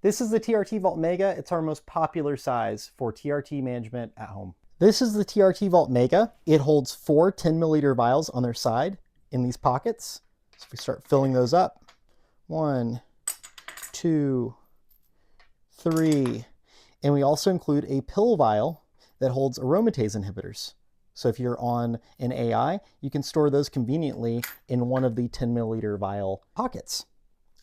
This is the TRT Vault Mega. It's our most popular size for TRT management at home. This is the TRT Vault Mega. It holds 4 10 milliliter vials on their side in these pockets. So if we start filling those up, 1, 2, 3, and we also include a pill vial that holds aromatase inhibitors. So if you're on an AI, you can store those conveniently in one of the 10 milliliter vial pockets.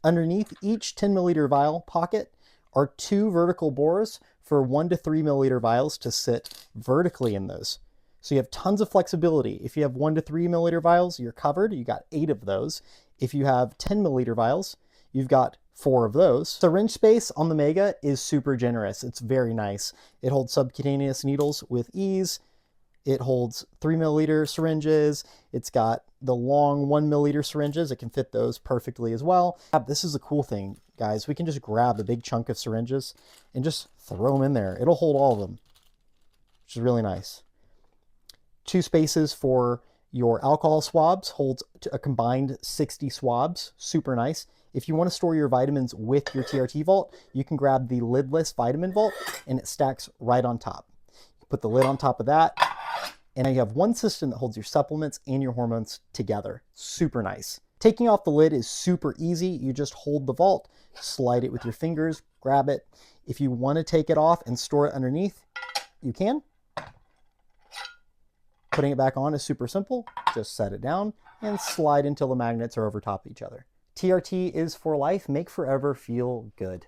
Underneath each 10 milliliter vial pocket are 2 vertical bores for 1 to 3 milliliter vials to sit vertically in those. So you have tons of flexibility. If you have 1 to 3 milliliter vials, you're covered. You got 8 of those. If you have 10 milliliter vials, you've got 4 of those. Syringe space on the Mega is super generous. It's very nice. It holds subcutaneous needles with ease. It holds 3 milliliter syringes. It's got the long 1 milliliter syringes. It can fit those perfectly as well. This is the cool thing, guys. We can just grab a big chunk of syringes and just throw them in there. It'll hold all of them, which is really nice. 2 spaces for your alcohol swabs, holds a combined 60 swabs. Super nice. If you want to store your vitamins with your TRT Vault, you can grab the lidless vitamin vault and it stacks right on top. You put the lid on top of that, and now you have one system that holds your supplements and your hormones together. Super nice. Taking off the lid is super easy. You just hold the vault, slide it with your fingers, grab it. If you want to take it off and store it underneath, you can. Putting it back on is super simple. Just set it down and slide until the magnets are over top of each other. TRT is for life. Make forever feel good.